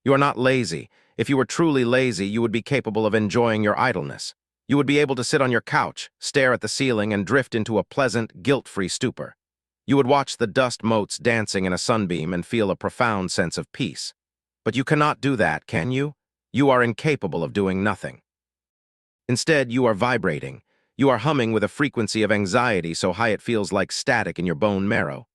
You are not lazy. If you were truly lazy, you would be capable of enjoying your idleness. You would be able to sit on your couch, stare at the ceiling, and drift into a pleasant, guilt-free stupor. You would watch the dust motes dancing in a sunbeam and feel a profound sense of peace. But you cannot do that, can you? You are incapable of doing nothing. Instead, you are vibrating. You are humming with a frequency of anxiety so high it feels like static in your bone marrow.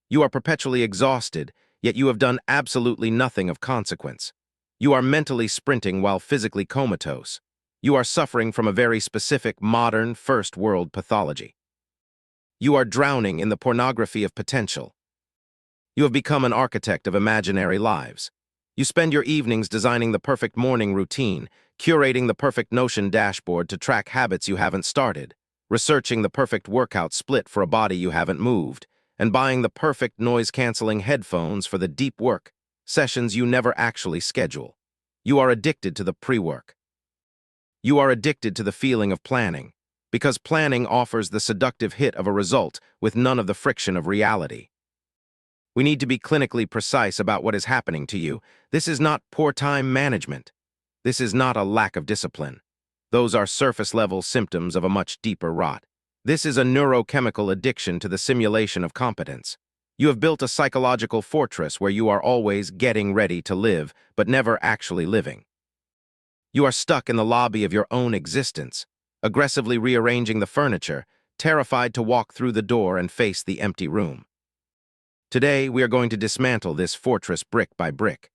You are perpetually exhausted, yet you have done absolutely nothing of consequence. You are mentally sprinting while physically comatose. You are suffering from a very specific, modern, first-world pathology. You are drowning in the pornography of potential. You have become an architect of imaginary lives. You spend your evenings designing the perfect morning routine, curating the perfect Notion dashboard to track habits you haven't started, researching the perfect workout split for a body you haven't moved, and buying the perfect noise-canceling headphones for the deep work sessions you never actually schedule. You are addicted to the pre-work. You are addicted to the feeling of planning, because planning offers the seductive hit of a result with none of the friction of reality. We need to be clinically precise about what is happening to you. This is not poor time management. This is not a lack of discipline. Those are surface-level symptoms of a much deeper rot. This is a neurochemical addiction to the simulation of competence. You have built a psychological fortress where you are always getting ready to live, but never actually living. You are stuck in the lobby of your own existence, aggressively rearranging the furniture, terrified to walk through the door and face the empty room. Today, we are going to dismantle this fortress brick by brick.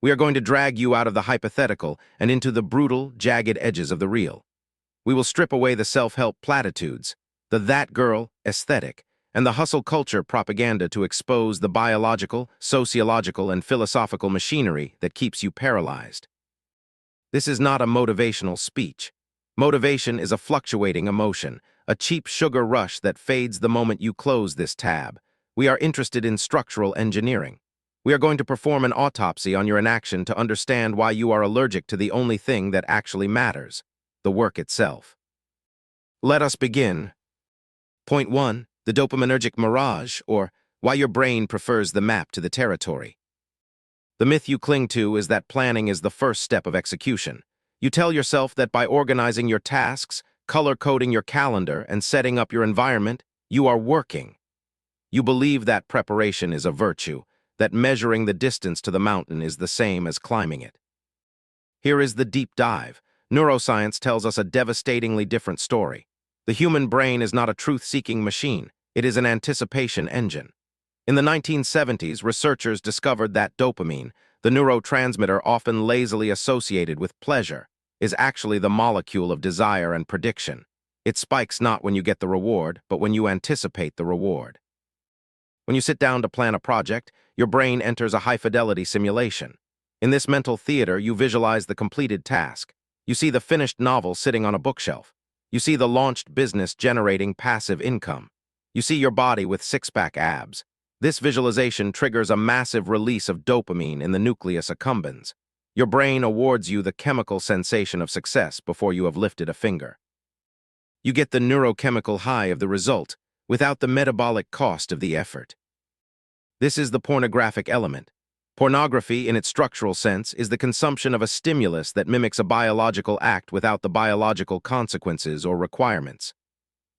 We are going to drag you out of the hypothetical and into the brutal, jagged edges of the real. We will strip away the self-help platitudes, the that girl aesthetic, and the hustle culture propaganda to expose the biological, sociological, and philosophical machinery that keeps you paralyzed. This is not a motivational speech. Motivation is a fluctuating emotion, a cheap sugar rush that fades the moment you close this tab. We are interested in structural engineering. We are going to perform an autopsy on your inaction to understand why you are allergic to the only thing that actually matters, the work itself. Let us begin. Point 1. The dopaminergic mirage, or why your brain prefers the map to the territory. The myth you cling to is that planning is the first step of execution. You tell yourself that by organizing your tasks, color-coding your calendar, and setting up your environment, you are working. You believe that preparation is a virtue, that measuring the distance to the mountain is the same as climbing it. Here is the deep dive. Neuroscience tells us a devastatingly different story. The human brain is not a truth-seeking machine. It is an anticipation engine. In the 1970s, researchers discovered that dopamine, the neurotransmitter often lazily associated with pleasure, is actually the molecule of desire and prediction. It spikes not when you get the reward, but when you anticipate the reward. When you sit down to plan a project, your brain enters a high-fidelity simulation. In this mental theater, you visualize the completed task. You see the finished novel sitting on a bookshelf. You see the launched business generating passive income. You see your body with six-pack abs. This visualization triggers a massive release of dopamine in the nucleus accumbens. Your brain awards you the chemical sensation of success before you have lifted a finger. You get the neurochemical high of the result without the metabolic cost of the effort. This is the pornographic element. Pornography, in its structural sense, is the consumption of a stimulus that mimics a biological act without the biological consequences or requirements.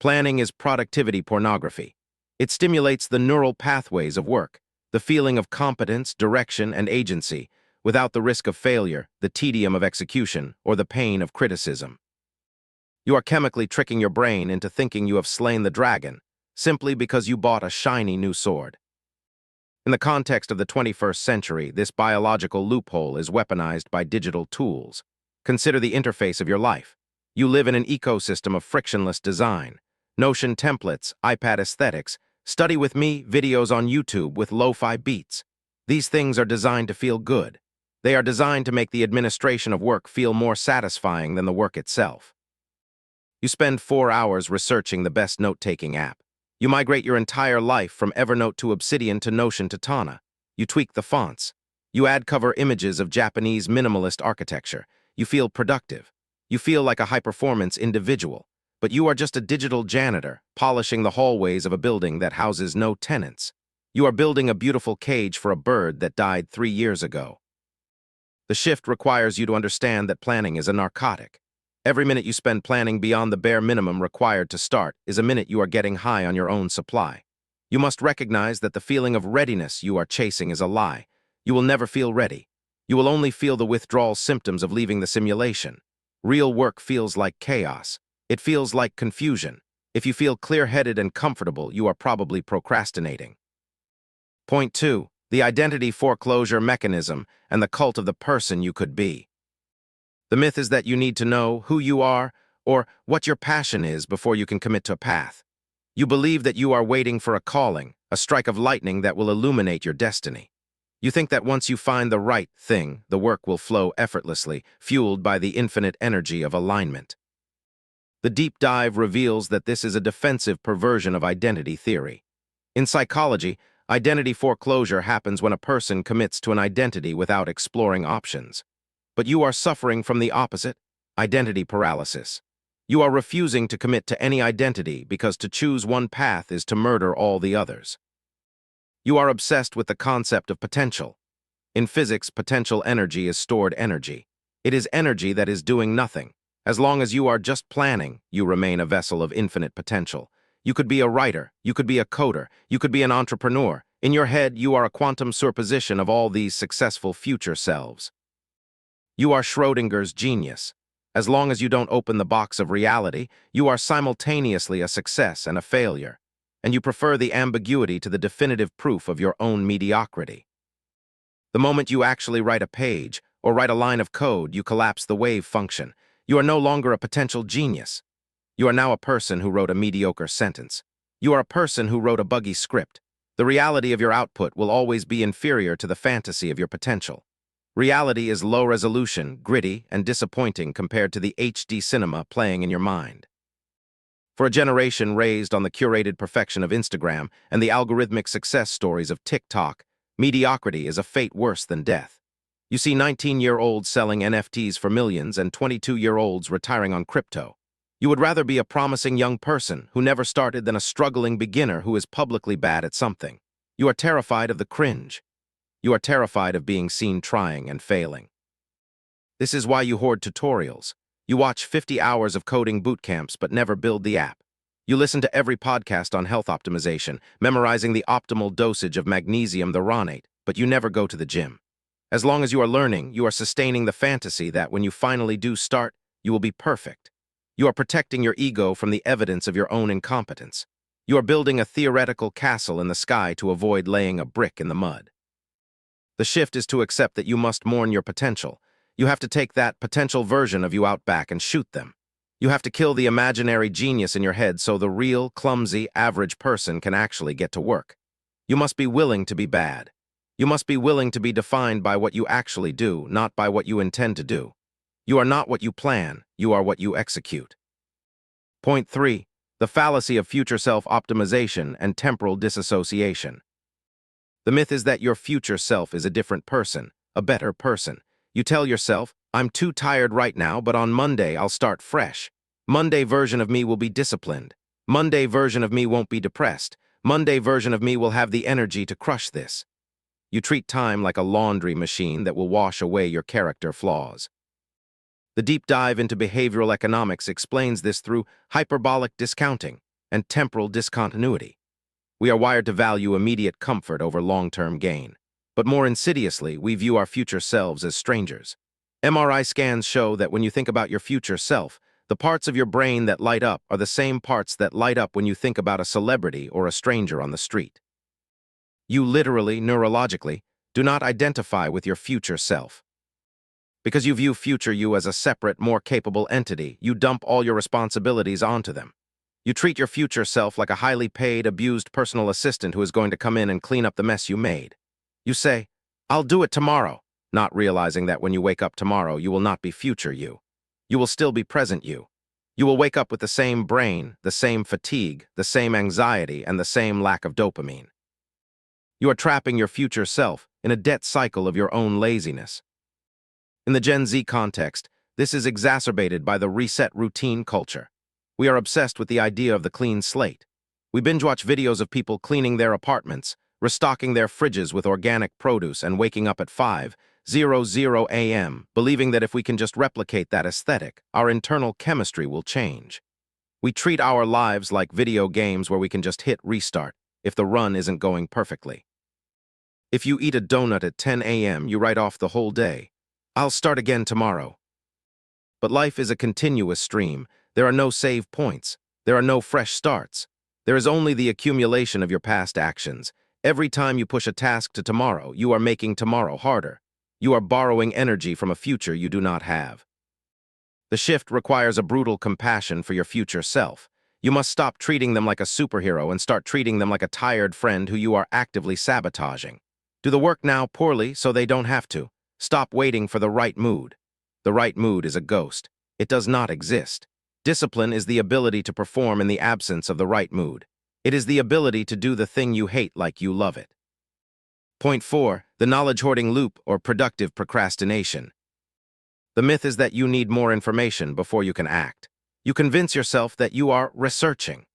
Planning is productivity pornography. It stimulates the neural pathways of work, the feeling of competence, direction, and agency, without the risk of failure, the tedium of execution, or the pain of criticism. You are chemically tricking your brain into thinking you have slain the dragon, simply because you bought a shiny new sword. In the context of the 21st century, this biological loophole is weaponized by digital tools. Consider the interface of your life. You live in an ecosystem of frictionless design. Notion templates, iPad aesthetics, study with me videos on YouTube with lo-fi beats. These things are designed to feel good. They are designed to make the administration of work feel more satisfying than the work itself. You spend 4 hours researching the best note-taking app. You migrate your entire life from Evernote to Obsidian to Notion to Tana. You tweak the fonts. You add cover images of Japanese minimalist architecture. You feel productive. You feel like a high-performance individual. But you are just a digital janitor, polishing the hallways of a building that houses no tenants. You are building a beautiful cage for a bird that died 3 years ago. The shift requires you to understand that planning is a narcotic. Every minute you spend planning beyond the bare minimum required to start is a minute you are getting high on your own supply. You must recognize that the feeling of readiness you are chasing is a lie. You will never feel ready. You will only feel the withdrawal symptoms of leaving the simulation. Real work feels like chaos. It feels like confusion. If you feel clear-headed and comfortable, you are probably procrastinating. Point 2. The identity foreclosure mechanism and the cult of the person you could be. The myth is that you need to know who you are or what your passion is before you can commit to a path. You believe that you are waiting for a calling, a strike of lightning that will illuminate your destiny. You think that once you find the right thing, the work will flow effortlessly, fueled by the infinite energy of alignment. The deep dive reveals that this is a defensive perversion of identity theory. In psychology, identity foreclosure happens when a person commits to an identity without exploring options. But you are suffering from the opposite, identity paralysis. You are refusing to commit to any identity because to choose one path is to murder all the others. You are obsessed with the concept of potential. In physics, potential energy is stored energy. It is energy that is doing nothing. As long as you are just planning, you remain a vessel of infinite potential. You could be a writer, you could be a coder, you could be an entrepreneur. In your head, you are a quantum superposition of all these successful future selves. You are Schrödinger's genius. As long as you don't open the box of reality, you are simultaneously a success and a failure, and you prefer the ambiguity to the definitive proof of your own mediocrity. The moment you actually write a page or write a line of code, you collapse the wave function. You are no longer a potential genius. You are now a person who wrote a mediocre sentence. You are a person who wrote a buggy script. The reality of your output will always be inferior to the fantasy of your potential. Reality is low resolution, gritty, and disappointing compared to the HD cinema playing in your mind. For a generation raised on the curated perfection of Instagram and the algorithmic success stories of TikTok, mediocrity is a fate worse than death. You see 19-year-olds selling NFTs for millions and 22-year-olds retiring on crypto. You would rather be a promising young person who never started than a struggling beginner who is publicly bad at something. You are terrified of the cringe. You are terrified of being seen trying and failing. This is why you hoard tutorials. You watch 50 hours of coding boot camps but never build the app. You listen to every podcast on health optimization, memorizing the optimal dosage of magnesium threonate, but you never go to the gym. As long as you are learning, you are sustaining the fantasy that when you finally do start, you will be perfect. You are protecting your ego from the evidence of your own incompetence. You are building a theoretical castle in the sky to avoid laying a brick in the mud. The shift is to accept that you must mourn your potential. You have to take that potential version of you out back and shoot them. You have to kill the imaginary genius in your head so the real, clumsy, average person can actually get to work. You must be willing to be bad. You must be willing to be defined by what you actually do, not by what you intend to do. You are not what you plan, you are what you execute. Point 3. The fallacy of future self-optimization and temporal disassociation. The myth is that your future self is a different person, a better person. You tell yourself, I'm too tired right now, but on Monday I'll start fresh. Monday version of me will be disciplined. Monday version of me won't be depressed. Monday version of me will have the energy to crush this. You treat time like a laundry machine that will wash away your character flaws. The deep dive into behavioral economics explains this through hyperbolic discounting and temporal discontinuity. We are wired to value immediate comfort over long-term gain. But more insidiously, we view our future selves as strangers. MRI scans show that when you think about your future self, the parts of your brain that light up are the same parts that light up when you think about a celebrity or a stranger on the street. You literally, neurologically, do not identify with your future self. Because you view future you as a separate, more capable entity, you dump all your responsibilities onto them. You treat your future self like a highly paid, abused personal assistant who is going to come in and clean up the mess you made. You say, I'll do it tomorrow, not realizing that when you wake up tomorrow, you will not be future you. You will still be present you. You will wake up with the same brain, the same fatigue, the same anxiety, and the same lack of dopamine. You are trapping your future self in a debt cycle of your own laziness. In the Gen Z context, this is exacerbated by the reset routine culture. We are obsessed with the idea of the clean slate. We binge-watch videos of people cleaning their apartments, restocking their fridges with organic produce and waking up at 5, a.m., believing that if we can just replicate that aesthetic, our internal chemistry will change. We treat our lives like video games where we can just hit restart if the run isn't going perfectly. If you eat a donut at 10 a.m., you write off the whole day. I'll start again tomorrow. But life is a continuous stream. There are no save points. There are no fresh starts. There is only the accumulation of your past actions. Every time you push a task to tomorrow, you are making tomorrow harder. You are borrowing energy from a future you do not have. The shift requires a brutal compassion for your future self. You must stop treating them like a superhero and start treating them like a tired friend who you are actively sabotaging. Do the work now poorly so they don't have to. Stop waiting for the right mood. The right mood is a ghost. It does not exist. Discipline is the ability to perform in the absence of the right mood. It is the ability to do the thing you hate like you love it. Point 4. The knowledge-hoarding loop or productive procrastination. The myth is that you need more information before you can act. You convince yourself that you are researching.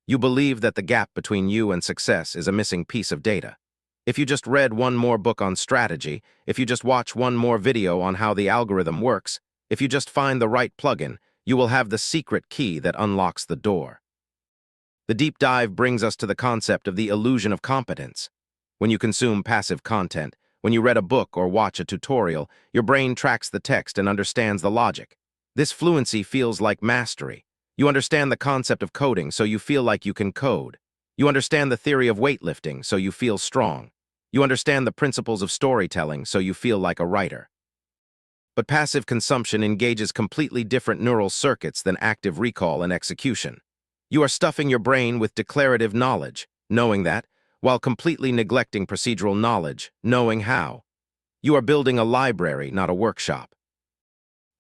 You believe that the gap between you and success is a missing piece of data. If you just read one more book on strategy, if you just watch one more video on how the algorithm works, if you just find the right plugin, you will have the secret key that unlocks the door. The deep dive brings us to the concept of the illusion of competence. When you consume passive content, when you read a book or watch a tutorial, your brain tracks the text and understands the logic. This fluency feels like mastery. You understand the concept of coding, so you feel like you can code. You understand the theory of weightlifting, so you feel strong. You understand the principles of storytelling, so you feel like a writer. But passive consumption engages completely different neural circuits than active recall and execution. You are stuffing your brain with declarative knowledge, knowing that, while completely neglecting procedural knowledge, knowing how. You are building a library, not a workshop.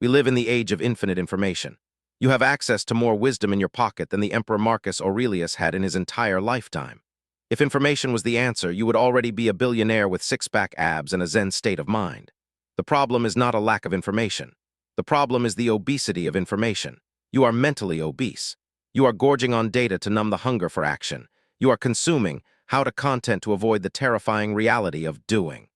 We live in the age of infinite information. You have access to more wisdom in your pocket than the Emperor Marcus Aurelius had in his entire lifetime. If information was the answer, you would already be a billionaire with six-pack abs and a zen state of mind. The problem is not a lack of information. The problem is the obesity of information. You are mentally obese. You are gorging on data to numb the hunger for action. You are consuming how-to content to avoid the terrifying reality of doing.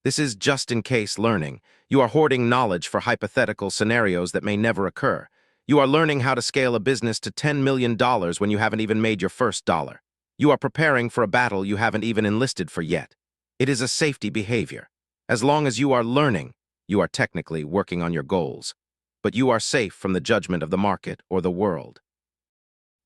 This is just-in-case learning. You are hoarding knowledge for hypothetical scenarios that may never occur. You are learning how to scale a business to $10 million when you haven't even made your first dollar. You are preparing for a battle you haven't even enlisted for yet. It is a safety behavior. As long as you are learning, you are technically working on your goals. But you are safe from the judgment of the market or the world.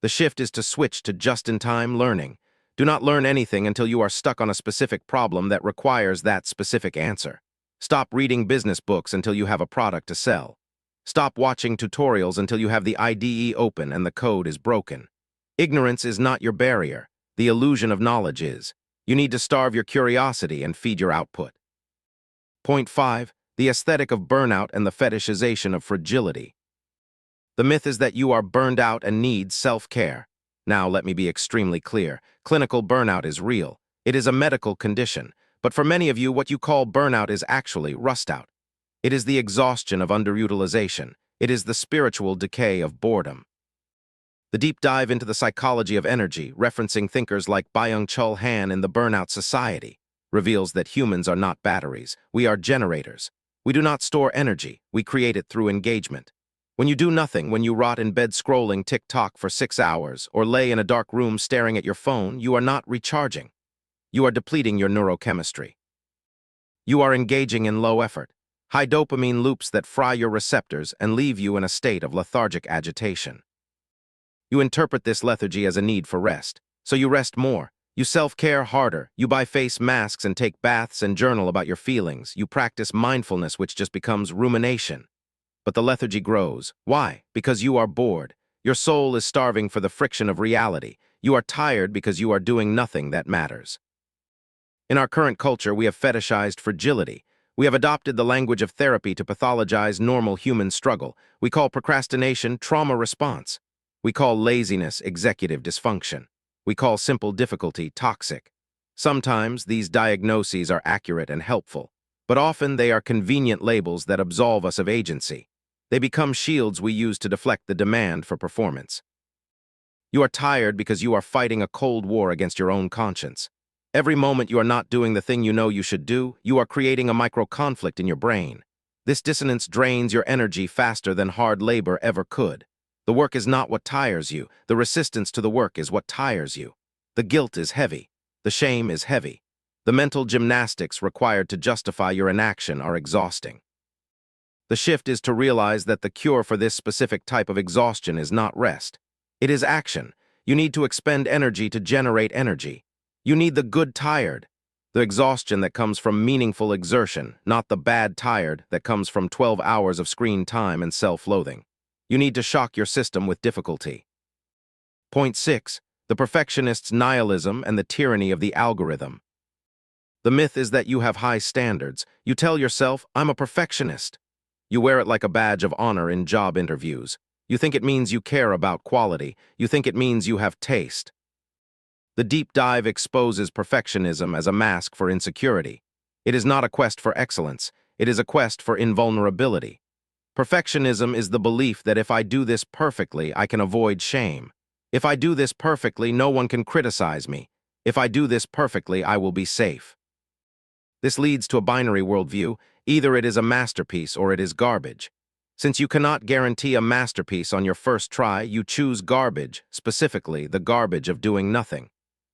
The shift is to switch to just-in-time learning. Do not learn anything until you are stuck on a specific problem that requires that specific answer. Stop reading business books until you have a product to sell. Stop watching tutorials until you have the IDE open and the code is broken. Ignorance is not your barrier. The illusion of knowledge is. You need to starve your curiosity and feed your output. Point 5. The aesthetic of burnout and the fetishization of fragility. The myth is that you are burned out and need self-care. Now, let me be extremely clear. Clinical burnout is real. It is a medical condition. But for many of you, what you call burnout is actually rust out. It is the exhaustion of underutilization. It is the spiritual decay of boredom. The deep dive into the psychology of energy, referencing thinkers like Byung-Chul Han in The Burnout Society, reveals that humans are not batteries. We are generators. We do not store energy. We create it through engagement. When you do nothing, when you rot in bed scrolling TikTok for 6 hours or lay in a dark room staring at your phone, you are not recharging. You are depleting your neurochemistry. You are engaging in low effort, high dopamine loops that fry your receptors and leave you in a state of lethargic agitation. You interpret this lethargy as a need for rest, so you rest more. You self-care harder. You buy face masks and take baths and journal about your feelings. You practice mindfulness, which just becomes rumination. But the lethargy grows. Why? Because you are bored. Your soul is starving for the friction of reality. You are tired because you are doing nothing that matters. In our current culture, we have fetishized fragility. We have adopted the language of therapy to pathologize normal human struggle. We call procrastination trauma response. We call laziness executive dysfunction. We call simple difficulty toxic. Sometimes these diagnoses are accurate and helpful, but often they are convenient labels that absolve us of agency. They become shields we use to deflect the demand for performance. You are tired because you are fighting a cold war against your own conscience. Every moment you are not doing the thing you know you should do, you are creating a micro-conflict in your brain. This dissonance drains your energy faster than hard labor ever could. The work is not what tires you. The resistance to the work is what tires you. The guilt is heavy. The shame is heavy. The mental gymnastics required to justify your inaction are exhausting. The shift is to realize that the cure for this specific type of exhaustion is not rest. It is action. You need to expend energy to generate energy. You need the good tired, the exhaustion that comes from meaningful exertion, not the bad tired that comes from 12 hours of screen time and self-loathing. You need to shock your system with difficulty. Point 6. The perfectionist's nihilism and the tyranny of the algorithm. The myth is that you have high standards. You tell yourself, I'm a perfectionist. You wear it like a badge of honor in job interviews. You think it means you care about quality. You think it means you have taste. The deep dive exposes perfectionism as a mask for insecurity. It is not a quest for excellence. It is a quest for invulnerability. Perfectionism is the belief that if I do this perfectly, I can avoid shame. If I do this perfectly, no one can criticize me. If I do this perfectly, I will be safe. This leads to a binary worldview. Either it is a masterpiece or it is garbage. Since you cannot guarantee a masterpiece on your first try, you choose garbage, specifically the garbage of doing nothing.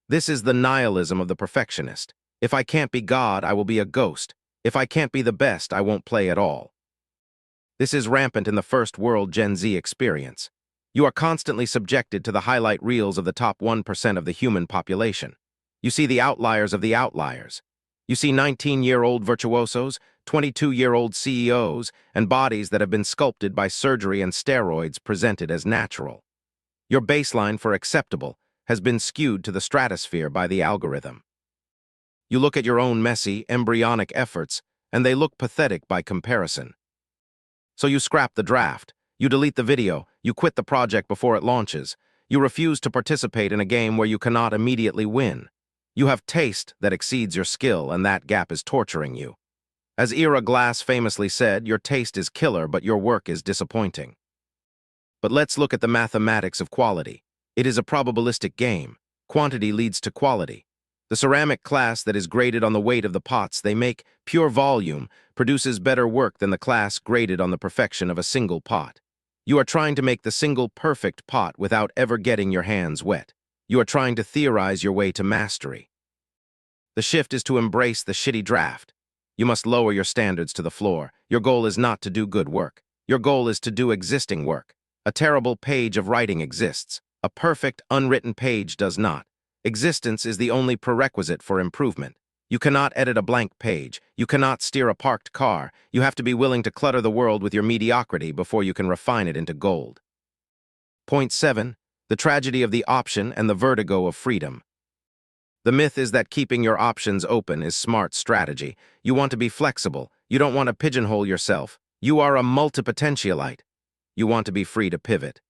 This is the nihilism of the perfectionist. If I can't be God, I will be a ghost. If I can't be the best, I won't play at all. This is rampant in the first world Gen Z experience. You are constantly subjected to the highlight reels of the top 1% of the human population. You see the outliers of the outliers. You see 19-year-old virtuosos, 22-year-old CEOs, and bodies that have been sculpted by surgery and steroids presented as natural. Your baseline for acceptable has been skewed to the stratosphere by the algorithm. You look at your own messy, embryonic efforts, and they look pathetic by comparison. So you scrap the draft, you delete the video, you quit the project before it launches, you refuse to participate in a game where you cannot immediately win. You have taste that exceeds your skill, and that gap is torturing you. As Ira Glass famously said, your taste is killer, but your work is disappointing. But let's look at the mathematics of quality. It is a probabilistic game. Quantity leads to quality. The ceramic class that is graded on the weight of the pots they make, pure volume, produces better work than the class graded on the perfection of a single pot. You are trying to make the single perfect pot without ever getting your hands wet. You are trying to theorize your way to mastery. The shift is to embrace the shitty draft. You must lower your standards to the floor. Your goal is not to do good work. Your goal is to do existing work. A terrible page of writing exists. A perfect, unwritten page does not. Existence is the only prerequisite for improvement. You cannot edit a blank page. You cannot steer a parked car. You have to be willing to clutter the world with your mediocrity before you can refine it into gold. Point 7. The tragedy of the option and the vertigo of freedom. The myth is that keeping your options open is smart strategy. You want to be flexible. You don't want to pigeonhole yourself. You are a multipotentialite. You want to be free to pivot.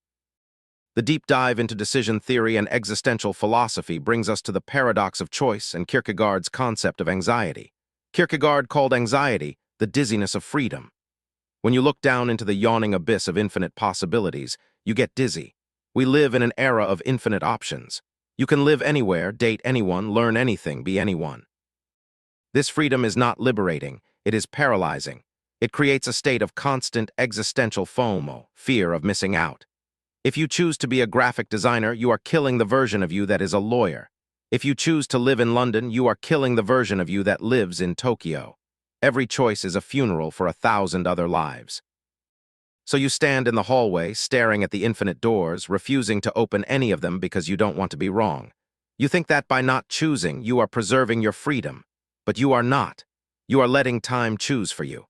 The deep dive into decision theory and existential philosophy brings us to the paradox of choice and Kierkegaard's concept of anxiety. Kierkegaard called anxiety the dizziness of freedom. When you look down into the yawning abyss of infinite possibilities, you get dizzy. We live in an era of infinite options. You can live anywhere, date anyone, learn anything, be anyone. This freedom is not liberating, it is paralyzing. It creates a state of constant existential FOMO, fear of missing out. If you choose to be a graphic designer, you are killing the version of you that is a lawyer. If you choose to live in London, you are killing the version of you that lives in Tokyo. Every choice is a funeral for 1,000 other lives. So you stand in the hallway, staring at the infinite doors, refusing to open any of them because you don't want to be wrong. You think that by not choosing, you are preserving your freedom. But you are not. You are letting time choose for you.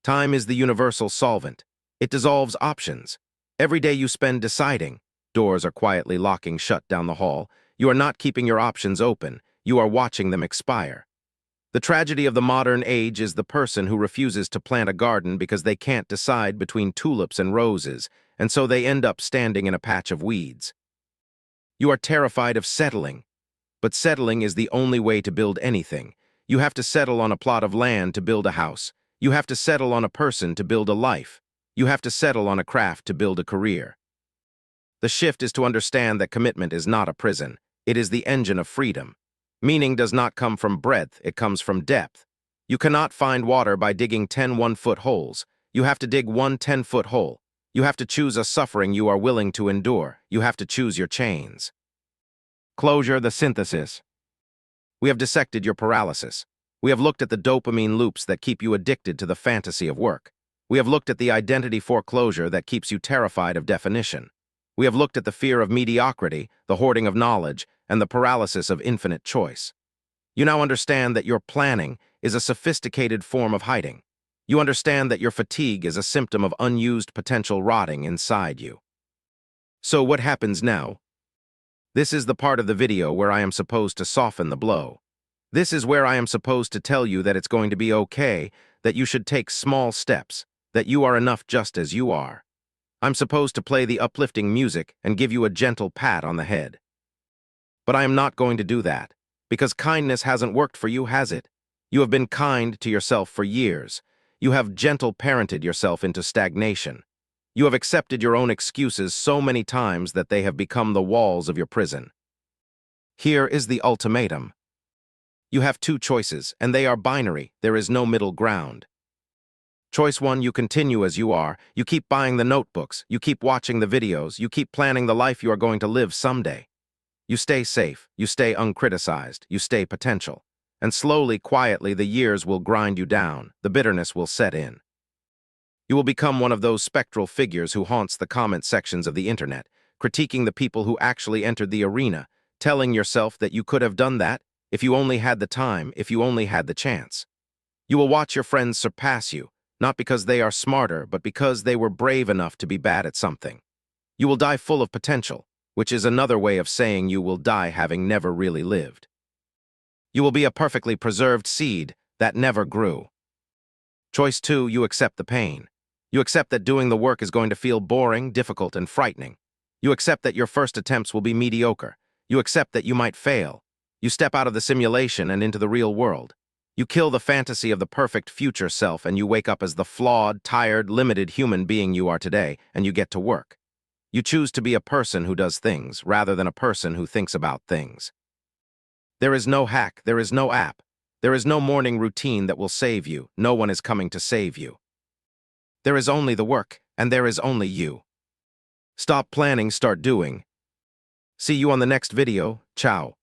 Time is the universal solvent. It dissolves options. Every day you spend deciding, doors are quietly locking shut down the hall, you are not keeping your options open, you are watching them expire. The tragedy of the modern age is the person who refuses to plant a garden because they can't decide between tulips and roses, and so they end up standing in a patch of weeds. You are terrified of settling, but settling is the only way to build anything. You have to settle on a plot of land to build a house. You have to settle on a person to build a life. You have to settle on a craft to build a career. The shift is to understand that commitment is not a prison. It is the engine of freedom. Meaning does not come from breadth, it comes from depth. You cannot find water by digging 10 one-foot holes. You have to dig one 10-foot hole. You have to choose a suffering you are willing to endure. You have to choose your chains. Closure, the synthesis. We have dissected your paralysis. We have looked at the dopamine loops that keep you addicted to the fantasy of work. We have looked at the identity foreclosure that keeps you terrified of definition. We have looked at the fear of mediocrity, the hoarding of knowledge, and the paralysis of infinite choice. You now understand that your planning is a sophisticated form of hiding. You understand that your fatigue is a symptom of unused potential rotting inside you. So what happens now? This is the part of the video where I am supposed to soften the blow. This is where I am supposed to tell you that it's going to be okay, that you should take small steps, that you are enough just as you are. I'm supposed to play the uplifting music and give you a gentle pat on the head. But I am not going to do that, because kindness hasn't worked for you, has it? You have been kind to yourself for years. You have gentle parented yourself into stagnation. You have accepted your own excuses so many times that they have become the walls of your prison. Here is the ultimatum. You have two choices, and they are binary. There is no middle ground. Choice 1, you continue as you are. You keep buying the notebooks. You keep watching the videos. You keep planning the life you are going to live someday. You stay safe. You stay uncriticized. You stay potential. And slowly, quietly, the years will grind you down. The bitterness will set in. You will become one of those spectral figures who haunts the comment sections of the internet, critiquing the people who actually entered the arena, telling yourself that you could have done that if you only had the time, if you only had the chance. You will watch your friends surpass you, not because they are smarter, but because they were brave enough to be bad at something. You will die full of potential, which is another way of saying you will die having never really lived. You will be a perfectly preserved seed that never grew. Choice 2, you accept the pain. You accept that doing the work is going to feel boring, difficult, and frightening. You accept that your first attempts will be mediocre. You accept that you might fail. You step out of the simulation and into the real world. You kill the fantasy of the perfect future self and you wake up as the flawed, tired, limited human being you are today, and you get to work. You choose to be a person who does things rather than a person who thinks about things. There is no hack, there is no app. There is no morning routine that will save you. No one is coming to save you. There is only the work, and there is only you. Stop planning, start doing. See you on the next video. Ciao.